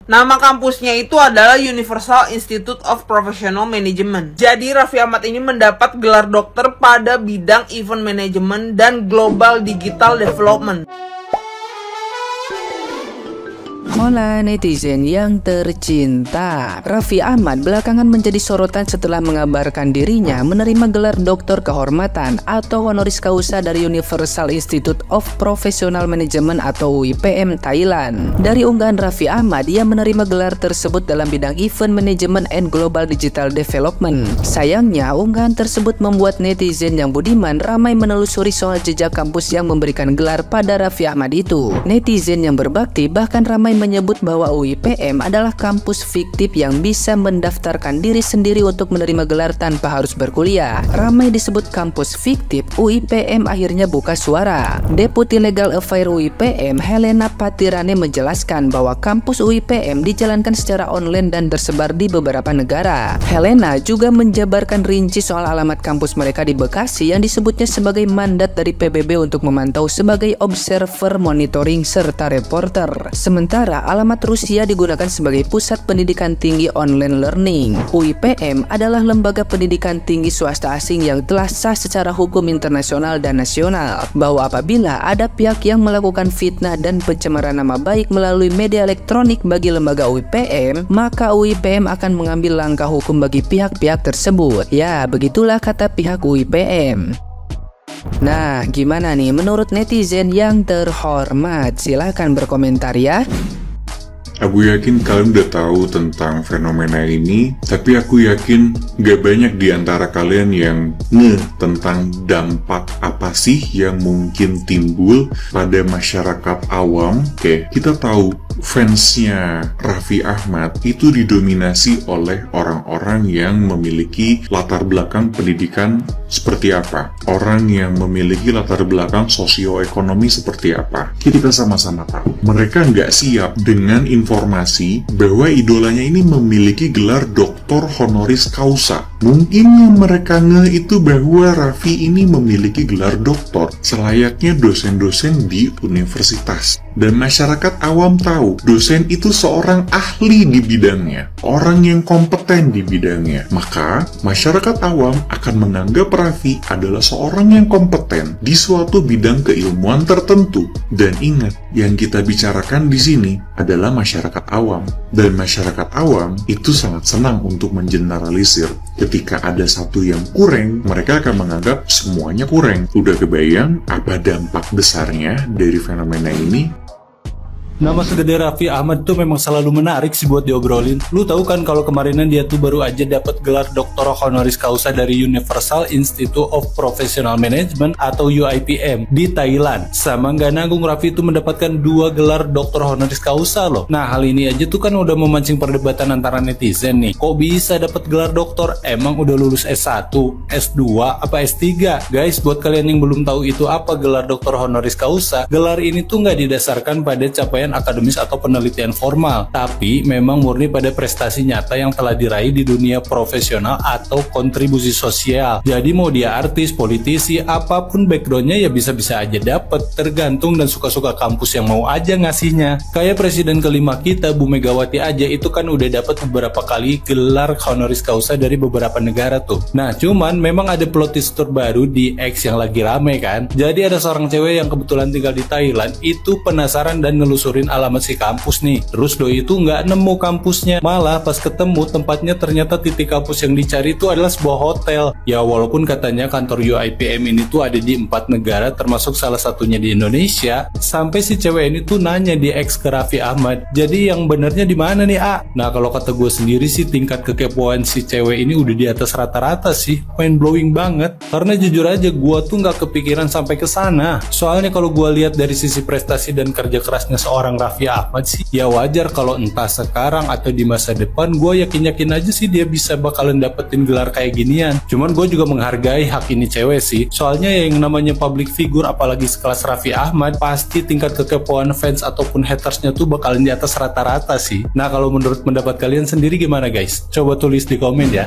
Nama kampusnya itu adalah Universal Institute of Professional Management. Jadi Raffi Ahmad ini mendapat gelar dokter pada bidang event management dan global digital development. Hola netizen yang tercinta, Raffi Ahmad belakangan menjadi sorotan setelah mengabarkan dirinya menerima gelar doktor kehormatan atau honoris causa dari Universal Institute of Professional Management atau UIPM Thailand. Dari unggahan Raffi Ahmad, ia menerima gelar tersebut dalam bidang event management and global digital development. Sayangnya, unggahan tersebut membuat netizen yang budiman ramai menelusuri soal jejak kampus yang memberikan gelar pada Raffi Ahmad itu. Netizen yang berbakti bahkan ramai menyebut bahwa UIPM adalah kampus fiktif yang bisa mendaftarkan diri sendiri untuk menerima gelar tanpa harus berkuliah. Ramai disebut kampus fiktif, UIPM akhirnya buka suara. Deputi Legal Affairs UIPM, Helena Patirane menjelaskan bahwa kampus UIPM dijalankan secara online dan tersebar di beberapa negara. Helena juga menjabarkan rinci soal alamat kampus mereka di Bekasi yang disebutnya sebagai mandat dari PBB untuk memantau sebagai observer, monitoring, serta reporter. Sementara alamat Rusia digunakan sebagai pusat pendidikan tinggi online learning. UIPM adalah lembaga pendidikan tinggi swasta asing yang telah sah secara hukum internasional dan nasional, bahwa apabila ada pihak yang melakukan fitnah dan pencemaran nama baik melalui media elektronik bagi lembaga UIPM, maka UIPM akan mengambil langkah hukum bagi pihak-pihak tersebut. Ya, begitulah kata pihak UIPM. Nah, gimana nih menurut netizen yang terhormat? Silahkan berkomentar ya. Aku yakin kalian udah tahu tentang fenomena ini, tapi aku yakin gak banyak di antara kalian yang tentang dampak apa sih yang mungkin timbul pada masyarakat awam. Oke, kita tahu fansnya Raffi Ahmad itu didominasi oleh orang-orang yang memiliki latar belakang pendidikan seperti apa, orang yang memiliki latar belakang sosioekonomi seperti apa. Kita sama-sama tahu mereka nggak siap dengan informasi bahwa idolanya ini memiliki gelar doktor honoris causa. Mungkin yang mereka itu bahwa Raffi ini memiliki gelar doktor selayaknya dosen-dosen di universitas. Dan masyarakat awam tahu dosen itu seorang ahli di bidangnya, orang yang kompeten di bidangnya. Maka masyarakat awam akan menganggap Raffi adalah seorang yang kompeten di suatu bidang keilmuan tertentu. Dan ingat, yang kita bicarakan di sini adalah masyarakat awam. Dan masyarakat awam itu sangat senang untuk mengeneralisir. Ketika ada satu yang kurang, mereka akan menganggap semuanya kurang. Udah kebayang apa dampak besarnya dari fenomena ini? Nama segede Raffi Ahmad tuh memang selalu menarik sih buat diobrolin. Lu tahu kan kalau kemarinan dia tuh baru aja dapat gelar doktor honoris causa dari Universal Institute of Professional Management atau UIPM di Thailand. Sama nggak nanggung, Raffi itu mendapatkan 2 gelar doktor honoris causa loh. Nah, hal ini aja tuh kan udah memancing perdebatan antara netizen nih. Kok bisa dapat gelar doktor? Emang udah lulus S1, S2, apa S3? Guys, buat kalian yang belum tahu itu apa gelar doktor honoris causa, gelar ini tuh nggak didasarkan pada capaian akademis atau penelitian formal, tapi memang murni pada prestasi nyata yang telah diraih di dunia profesional atau kontribusi sosial. Jadi mau dia artis, politisi, apapun backgroundnya ya bisa-bisa aja dapet, tergantung dan suka-suka kampus yang mau aja ngasihnya. Kayak presiden kelima kita, Bu Megawati aja itu kan udah dapat beberapa kali gelar honoris causa dari beberapa negara tuh. Nah, cuman memang ada plot twist terbaru di X yang lagi rame kan. Jadi ada seorang cewek yang kebetulan tinggal di Thailand itu penasaran dan nelusuri alamat si kampus nih. Terus doi itu nggak nemu kampusnya, malah pas ketemu tempatnya ternyata titik kampus yang dicari itu adalah sebuah hotel. Ya walaupun katanya kantor UIPM ini tuh ada di 4 negara termasuk salah satunya di Indonesia. Sampai si cewek ini tuh nanya di X ke Raffi Ahmad, jadi yang benernya di mana nih A? Nah kalau kata gue sendiri sih tingkat kekepoan si cewek ini udah di atas rata-rata sih, mind blowing banget. Karena jujur aja gue tuh nggak kepikiran sampai ke sana. Soalnya kalau gue lihat dari sisi prestasi dan kerja kerasnya seorang Raffi Ahmad sih, ya wajar kalau entah sekarang atau di masa depan gue yakin-yakin aja sih dia bisa bakalan dapetin gelar kayak ginian. Cuman gue juga menghargai hak ini cewek sih, soalnya yang namanya public figure apalagi sekelas Raffi Ahmad pasti tingkat kekepoan fans ataupun hatersnya tuh bakalan di atas rata-rata sih. Nah kalau menurut pendapat kalian sendiri gimana guys? Coba tulis di komen ya.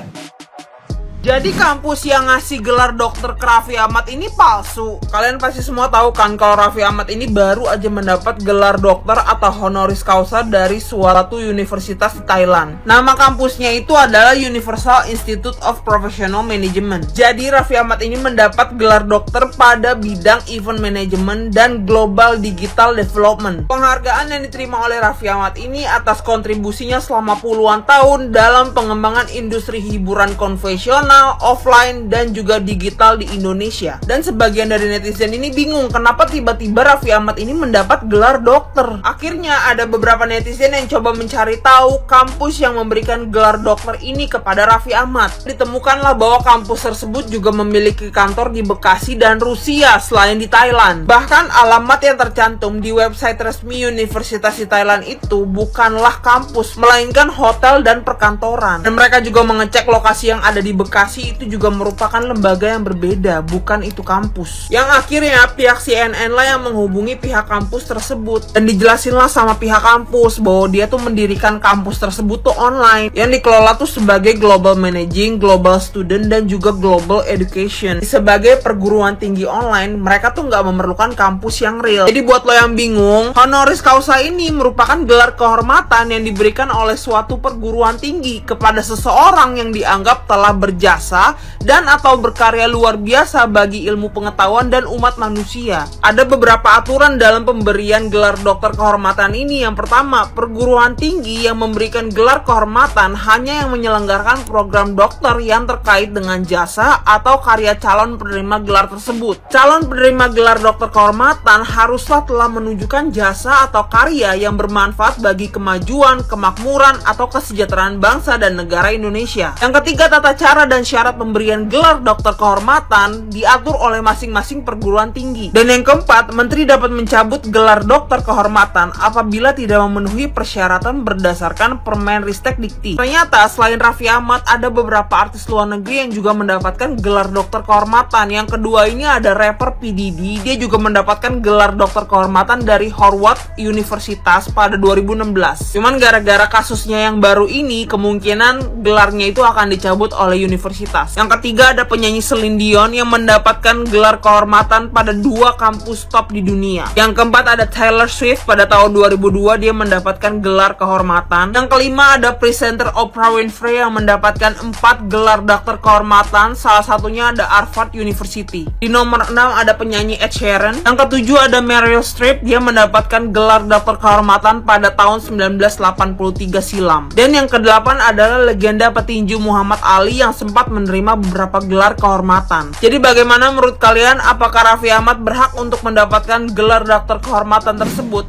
Jadi kampus yang ngasih gelar dokter ke Raffi Ahmad ini palsu. Kalian pasti semua tahu kan kalau Raffi Ahmad ini baru aja mendapat gelar dokter atau honoris causa dari suatu universitas di Thailand. Nama kampusnya itu adalah Universal Institute of Professional Management. Jadi Raffi Ahmad ini mendapat gelar dokter pada bidang event management dan global digital development. Penghargaan yang diterima oleh Raffi Ahmad ini atas kontribusinya selama puluhan tahun dalam pengembangan industri hiburan konvensional, offline, dan juga digital di Indonesia. Dan sebagian dari netizen ini bingung kenapa tiba-tiba Raffi Ahmad ini mendapat gelar dokter. Akhirnya ada beberapa netizen yang coba mencari tahu kampus yang memberikan gelar dokter ini kepada Raffi Ahmad. Ditemukanlah bahwa kampus tersebut juga memiliki kantor di Bekasi dan Rusia selain di Thailand. Bahkan alamat yang tercantum di website resmi Universitas di Thailand itu bukanlah kampus, melainkan hotel dan perkantoran. Dan mereka juga mengecek lokasi yang ada di Bekasi itu juga merupakan lembaga yang berbeda, bukan itu kampus. Yang akhirnya pihak CNN lah yang menghubungi pihak kampus tersebut dan dijelasinlah sama pihak kampus bahwa dia tuh mendirikan kampus tersebut tuh online yang dikelola tuh sebagai Global Managing, Global Student, dan juga Global Education. Sebagai perguruan tinggi online, mereka tuh nggak memerlukan kampus yang real. Jadi buat lo yang bingung, honoris causa ini merupakan gelar kehormatan yang diberikan oleh suatu perguruan tinggi kepada seseorang yang dianggap telah berjasa dan atau berkarya luar biasa bagi ilmu pengetahuan dan umat manusia. Ada beberapa aturan dalam pemberian gelar dokter kehormatan ini. Yang pertama, perguruan tinggi yang memberikan gelar kehormatan hanya yang menyelenggarakan program dokter yang terkait dengan jasa atau karya calon penerima gelar tersebut. Calon penerima gelar dokter kehormatan haruslah telah menunjukkan jasa atau karya yang bermanfaat bagi kemajuan, kemakmuran, atau kesejahteraan bangsa dan negara Indonesia. Yang ketiga, tata cara dan syarat pemberian gelar dokter kehormatan diatur oleh masing-masing perguruan tinggi. Dan yang keempat, menteri dapat mencabut gelar dokter kehormatan apabila tidak memenuhi persyaratan berdasarkan Permenristek Dikti. Ternyata selain Raffi Ahmad, ada beberapa artis luar negeri yang juga mendapatkan gelar dokter kehormatan. Yang kedua ini ada rapper P. Diddy, dia juga mendapatkan gelar dokter kehormatan dari Howard Universitas pada 2016. Cuman gara-gara kasusnya yang baru ini, kemungkinan gelarnya itu akan dicabut oleh universitas. Yang ketiga ada penyanyi Celine Dion yang mendapatkan gelar kehormatan pada 2 kampus top di dunia. Yang keempat ada Taylor Swift pada tahun 2002, dia mendapatkan gelar kehormatan. Yang kelima ada presenter Oprah Winfrey yang mendapatkan 4 gelar dokter kehormatan, salah satunya ada Harvard University. Di nomor 6 ada penyanyi Ed Sheeran. Yang ketujuh ada Meryl Streep, dia mendapatkan gelar dokter kehormatan pada tahun 1983 silam. Dan yang kedelapan adalah legenda petinju Muhammad Ali yang sempat menerima beberapa gelar kehormatan. Jadi bagaimana menurut kalian, apakah Raffi Ahmad berhak untuk mendapatkan gelar dokter kehormatan tersebut?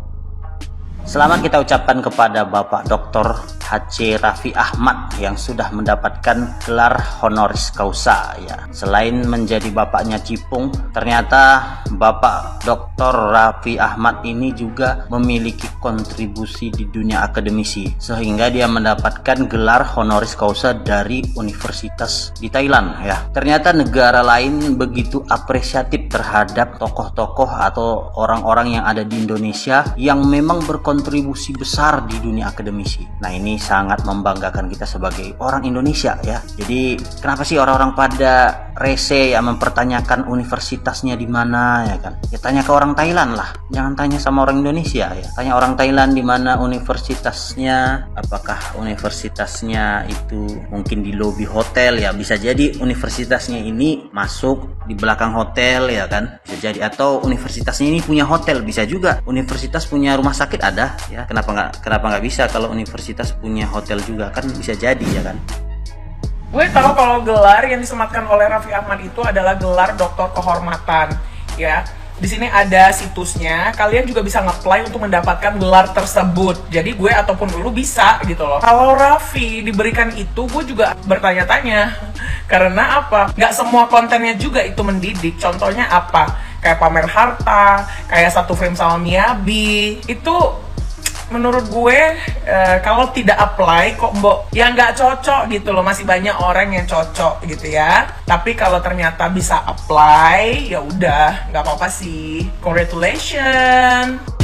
Selamat kita ucapkan kepada Bapak Dr. H.C. Raffi Ahmad yang sudah mendapatkan gelar honoris causa ya. Selain menjadi bapaknya Cipung, ternyata Bapak Dr. Raffi Ahmad ini juga memiliki kontribusi di dunia akademisi sehingga dia mendapatkan gelar honoris causa dari universitas di Thailand ya. Ternyata negara lain begitu apresiatif terhadap tokoh-tokoh atau orang-orang yang ada di Indonesia yang memang berkontribusi besar di dunia akademisi. Nah, ini sangat membanggakan kita sebagai orang Indonesia ya. Jadi kenapa sih orang-orang pada rese ya mempertanyakan universitasnya di mana ya kan? Ya tanya ke orang Thailand lah. Jangan tanya sama orang Indonesia ya. Tanya orang Thailand di mana universitasnya. Apakah universitasnya itu mungkin di lobi hotel ya? Bisa jadi universitasnya ini masuk di belakang hotel ya kan? Bisa jadi, atau universitasnya ini punya hotel, bisa juga. Universitas punya rumah sakit ada ya. Kenapa nggak bisa kalau universitas punya hotel juga, kan bisa jadi ya kan. Gue tahu kalau gelar yang disematkan oleh Raffi Ahmad itu adalah gelar doktor kehormatan ya. Di sini ada situsnya, kalian juga bisa nge-apply untuk mendapatkan gelar tersebut. Jadi gue ataupun lu bisa gitu loh. Kalau Raffi diberikan itu, gue juga bertanya-tanya. Karena apa? Nggak semua kontennya juga itu mendidik. Contohnya apa? Kayak pamer harta, kayak satu frame sama Miyabi. Itu menurut gue kalau tidak apply kok mbok ya nggak cocok gitu loh. Masih banyak orang yang cocok gitu ya. Tapi kalau ternyata bisa apply, ya udah nggak apa-apa sih. Congratulations.